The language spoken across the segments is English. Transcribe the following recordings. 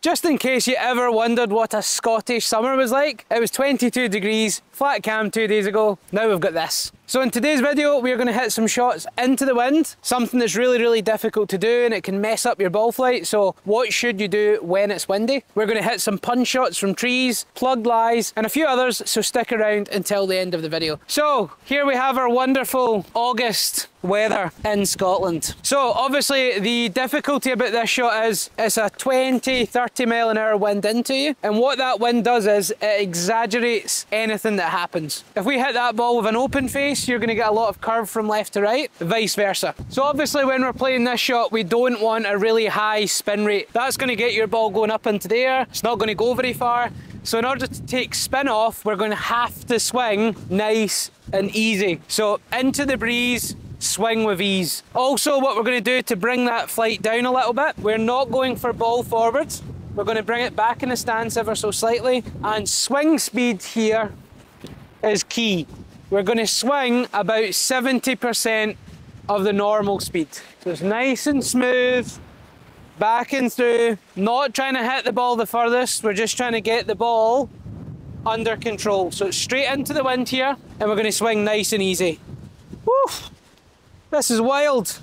Just in case you ever wondered what a Scottish summer was like, it was 22 degrees, flat cam 2 days ago, now we've got this. So in today's video, we're going to hit some shots into the wind, something that's really difficult to do and it can mess up your ball flight. So what should you do when it's windy? We're going to hit some punch shots from trees, plugged lies, and a few others, so stick around until the end of the video. So here we have our wonderful August weather in Scotland. So obviously the difficulty about this shot is it's a 20-30 mile an hour wind into you, and what that wind does is it exaggerates anything that happens. If we hit that ball with an open face, you're going to get a lot of curve from left to right, vice versa. So obviously when we're playing this shot, we don't want a really high spin rate. That's going to get your ball going up into the air. It's not going to go very far. So in order to take spin off, we're going to have to swing nice and easy. So into the breeze, swing with ease. Also, what we're going to do to bring that flight down a little bit, we're not going for ball forwards. We're going to bring it back in the stance ever so slightly, and swing speed here is key. We're going to swing about 70% of the normal speed. So it's nice and smooth, backing through, not trying to hit the ball the furthest, we're just trying to get the ball under control. So it's straight into the wind here, and we're going to swing nice and easy. Woo! This is wild.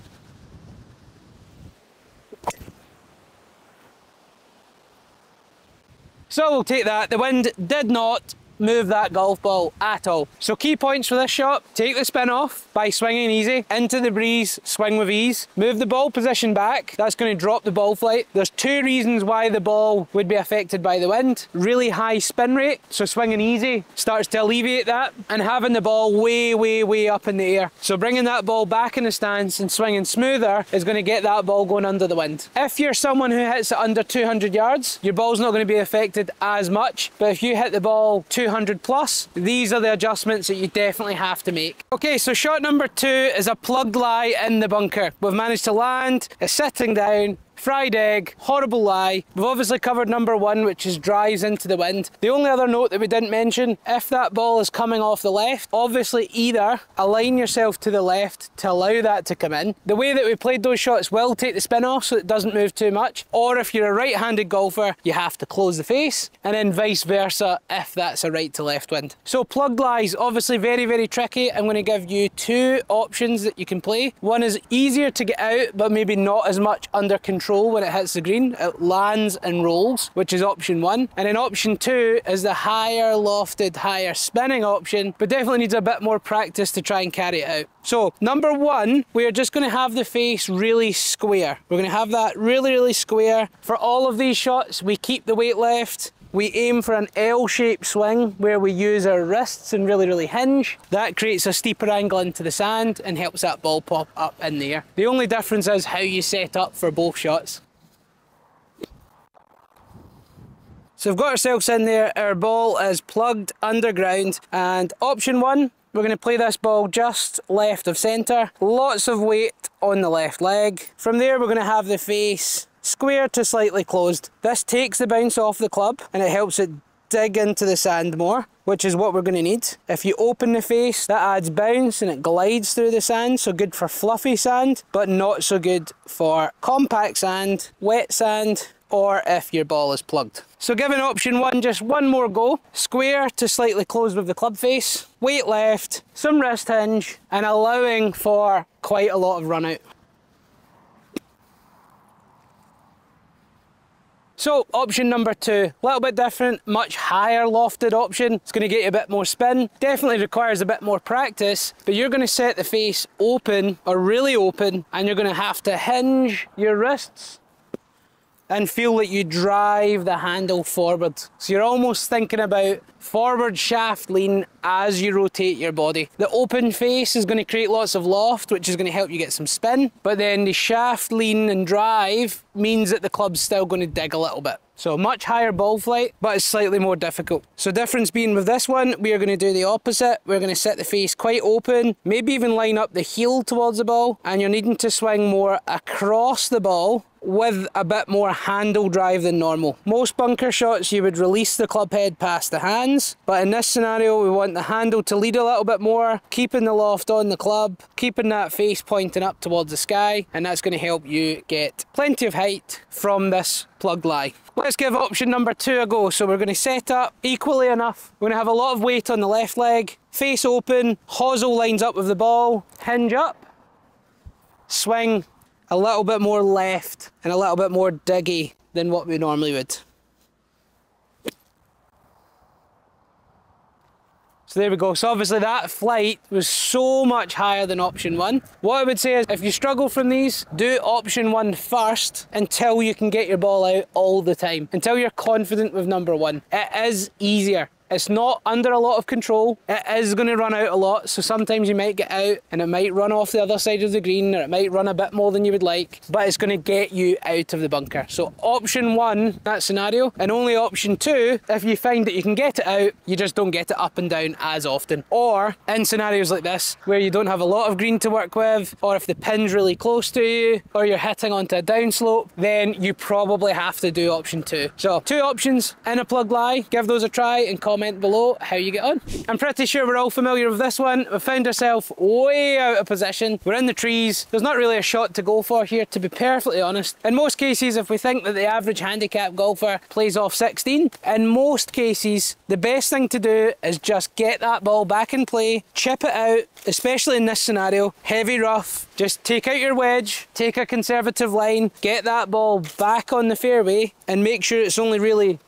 So we'll take that. The wind did not move that golf ball at all. So key points for this shot: take the spin off by swinging easy, into the breeze, swing with ease, move the ball position back, that's going to drop the ball flight. There's two reasons why the ball would be affected by the wind: really high spin rate, so swinging easy starts to alleviate that, and having the ball way up in the air. So bringing that ball back in the stance and swinging smoother is going to get that ball going under the wind. If you're someone who hits it under 200 yards, your ball's not going to be affected as much, but if you hit the ball 200 plus, these are the adjustments that you definitely have to make. Okay, so shot number 2 is a plugged lie in the bunker. We've managed to land, it's sitting down, fried egg, horrible lie. We've obviously covered number 1, which is drives into the wind. The only other note that we didn't mention, if that ball is coming off the left, obviously either align yourself to the left to allow that to come in. The way that we played those shots will take the spin off so it doesn't move too much, or if you're a right-handed golfer, you have to close the face, and then vice versa if that's a right to left wind. So plugged lies, obviously very tricky. I'm going to give you 2 options that you can play. One is easier to get out, but maybe not as much under control when it hits the green. It lands and rolls, which is option 1. And then option 2 is the higher lofted, higher spinning option, but definitely needs a bit more practice to try and carry it out. So number 1, we are just going to have the face really square. We're going to have that really square. For all of these shots, we keep the weight left. We aim for an L-shaped swing where we use our wrists and really hinge. That creates a steeper angle into the sand and helps that ball pop up in the air. The only difference is how you set up for both shots. So we've got ourselves in there, our ball is plugged underground, and option 1, we're going to play this ball just left of centre. Lots of weight on the left leg. From there we're going to have the face square to slightly closed. This takes the bounce off the club and it helps it dig into the sand more, which is what we're going to need. If you open the face, that adds bounce and it glides through the sand, so good for fluffy sand, but not so good for compact sand, wet sand, or if your ball is plugged. So given option 1 just one more go, square to slightly closed with the club face, weight left, some wrist hinge, and allowing for quite a lot of run out. So option number 2, a little bit different, much higher lofted option. It's going to get you a bit more spin, definitely requires a bit more practice, but you're going to set the face open or really open, and you're going to have to hinge your wrists and feel that you drive the handle forward. So you're almost thinking about forward shaft lean as you rotate your body. The open face is going to create lots of loft, which is going to help you get some spin, but then the shaft lean and drive means that the club's still going to dig a little bit. So much higher ball flight, but it's slightly more difficult. So difference being with this one, we are going to do the opposite. We're going to set the face quite open, maybe even line up the heel towards the ball, and you're needing to swing more across the ball with a bit more handle drive than normal. Most bunker shots you would release the club head past the hands, but in this scenario we want the handle to lead a little bit more, keeping the loft on the club, keeping that face pointing up towards the sky, and that's going to help you get plenty of height from this plugged lie. Let's give option number 2 a go. So we're going to set up equally enough. We're going to have a lot of weight on the left leg, face open, hosel lines up with the ball, hinge up, swing a little bit more left and a little bit more diggy than what we normally would. So there we go. So obviously that flight was so much higher than option 1. What I would say is if you struggle from these, do option 1 first until you can get your ball out all the time, until you're confident with number 1. It is easier. It's not under a lot of control. It is going to run out a lot, so sometimes you might get out and it might run off the other side of the green, or it might run a bit more than you would like, but it's going to get you out of the bunker. So option 1, that scenario, and only option 2, if you find that you can get it out, you just don't get it up and down as often. Or in scenarios like this, where you don't have a lot of green to work with, or if the pin's really close to you, or you're hitting onto a downslope, then you probably have to do option 2. So 2 options in a plug lie. Give those a try and comment below how you get on. I'm pretty sure we're all familiar with this one. We've found ourselves way out of position. We're in the trees. There's not really a shot to go for here, to be perfectly honest. In most cases, if we think that the average handicap golfer plays off 16, in most cases, the best thing to do is just get that ball back in play, chip it out, especially in this scenario, heavy rough. Just take out your wedge, take a conservative line, get that ball back on the fairway, and make sure it's only really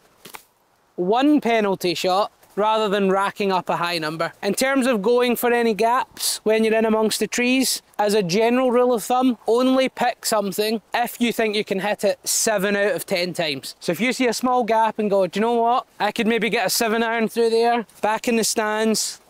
1 penalty shot rather than racking up a high number. In terms of going for any gaps when you're in amongst the trees, as a general rule of thumb, only pick something if you think you can hit it 7 out of 10 times. So if you see a small gap and go, do you know what, I could maybe get a 7-iron through there, back in the stands,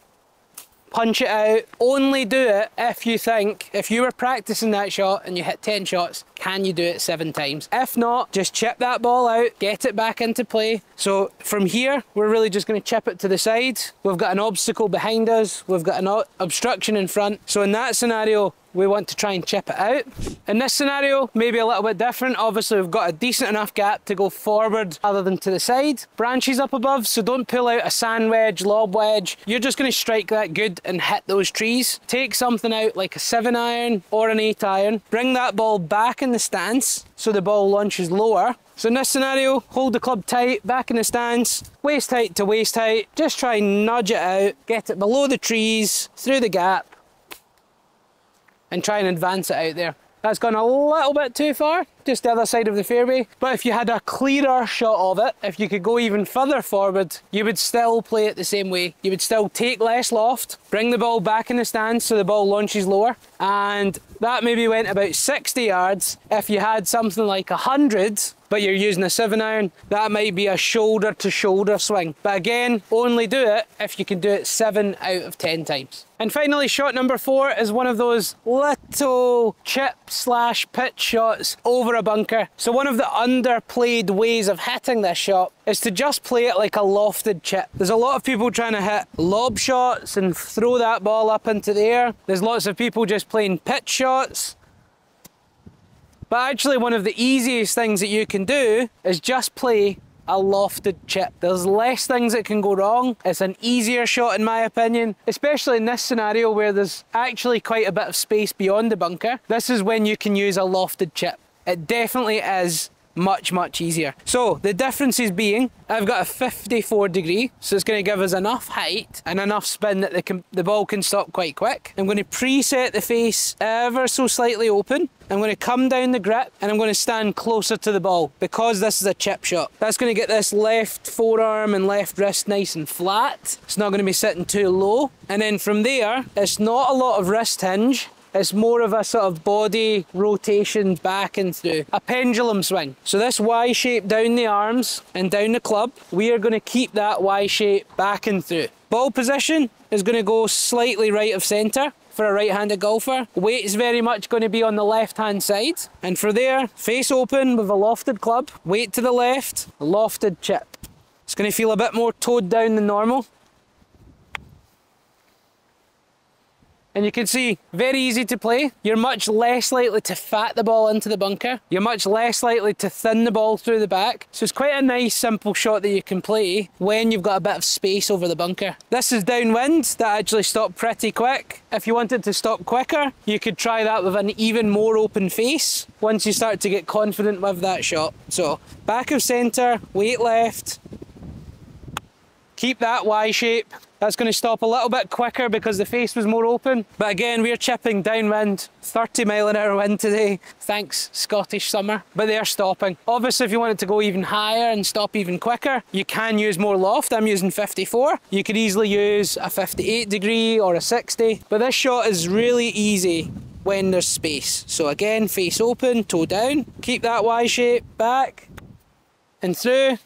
punch it out. Only do it if you think, if you were practicing that shot and you hit 10 shots, can you do it 7 times? If not, just chip that ball out, get it back into play. So from here, we're really just going to chip it to the side. We've got an obstacle behind us, we've got an obstruction in front. So in that scenario, we want to try and chip it out. In this scenario, maybe a little bit different. Obviously, we've got a decent enough gap to go forward other than to the side. Branches up above, so don't pull out a sand wedge, lob wedge. You're just going to strike that good and hit those trees. Take something out like a 7-iron or an 8-iron. Bring that ball back in the stance so the ball launches lower. So in this scenario, hold the club tight, back in the stance, waist height to waist height. Just try and nudge it out, get it below the trees, through the gap, and try and advance it out there. That's gone a little bit too far, just the other side of the fairway. But if you had a clearer shot of it, if you could go even further forward, you would still play it the same way. You would still take less loft, bring the ball back in the stance so the ball launches lower. And that maybe went about 60 yards. If you had something like 100, but you're using a 7-iron, that might be a shoulder to shoulder swing. But again, only do it if you can do it 7 out of 10 times. And finally, shot number 4 is one of those little chip/pitch shots over a bunker. So one of the underplayed ways of hitting this shot is to just play it like a lofted chip. There's a lot of people trying to hit lob shots and throw that ball up into the air. There's lots of people just playing pitch shots. But actually one of the easiest things that you can do is just play a lofted chip. There's less things that can go wrong. It's an easier shot in my opinion, especially in this scenario where there's actually quite a bit of space beyond the bunker. This is when you can use a lofted chip. It definitely is much easier. So the differences being, I've got a 54 degree, so it's going to give us enough height and enough spin that the ball can stop quite quick. I'm going to preset the face ever so slightly open. I'm going to come down the grip and I'm going to stand closer to the ball because this is a chip shot. That's going to get this left forearm and left wrist nice and flat. It's not going to be sitting too low. And then from there, it's not a lot of wrist hinge. It's more of a sort of body rotation back and through. A pendulum swing. So this Y shape down the arms and down the club, we are going to keep that Y shape back and through. Ball position is going to go slightly right of centre for a right-handed golfer. Weight is very much going to be on the left-hand side. And for there, face open with a lofted club, weight to the left, lofted chip. It's going to feel a bit more toed down than normal. And you can see, very easy to play. You're much less likely to fat the ball into the bunker. You're much less likely to thin the ball through the back. So it's quite a nice, simple shot that you can play when you've got a bit of space over the bunker. This is downwind, that actually stopped pretty quick. If you wanted to stop quicker, you could try that with an even more open face once you start to get confident with that shot. So, back of centre, weight left. Keep that Y shape. That's going to stop a little bit quicker because the face was more open. But again, we're chipping downwind, 30-mile-an-hour wind today. Thanks, Scottish summer. But they are stopping. Obviously, if you want it to go even higher and stop even quicker, you can use more loft. I'm using 54. You could easily use a 58 degree or a 60. But this shot is really easy when there's space. So again, face open, toe down. Keep that Y shape, back and through.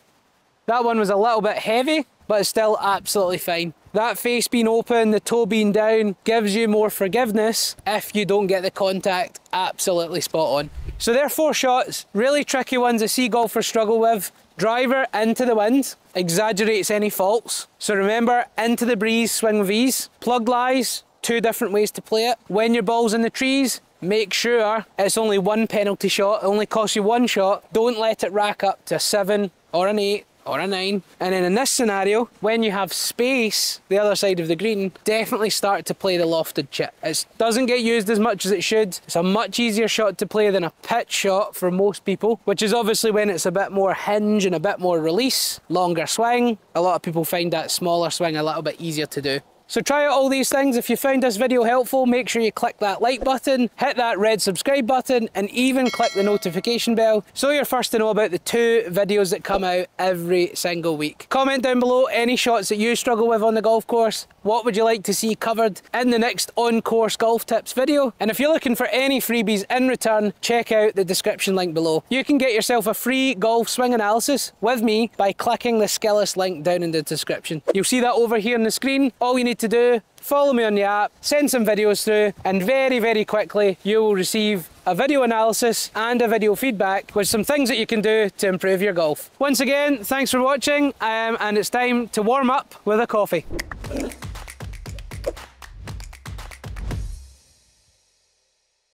That one was a little bit heavy, but it's still absolutely fine. That face being open, the toe being down, gives you more forgiveness if you don't get the contact absolutely spot on. So there are 4 shots, really tricky ones I see golfers struggle with. Driver into the wind, exaggerates any faults. So remember, into the breeze, swing with ease. Plug lies, 2 different ways to play it. When your ball's in the trees, make sure it's only 1 penalty shot, it only costs you 1 shot. Don't let it rack up to a 7 or an 8. Or a 9. And then in this scenario, when you have space the other side of the green, definitely start to play the lofted chip. It doesn't get used as much as it should. It's a much easier shot to play than a pitch shot for most people, which is obviously when it's a bit more hinge and a bit more release, longer swing. A lot of people find that smaller swing a little bit easier to do. So try out all these things. If you found this video helpful, make sure you click that like button, hit that red subscribe button, and even click the notification bell so you're first to know about the 2 videos that come out every single week. Comment down below any shots that you struggle with on the golf course. What would you like to see covered in the next on-course golf tips video? And if you're looking for any freebies in return, check out the description link below. You can get yourself a free golf swing analysis with me by clicking the Skillest link down in the description. You'll see that over here on the screen. All you need to do, follow me on the app, send some videos through, and very, very quickly you will receive a video analysis and a video feedback with some things that you can do to improve your golf. Once again, thanks for watching, and it's time to warm up with a coffee.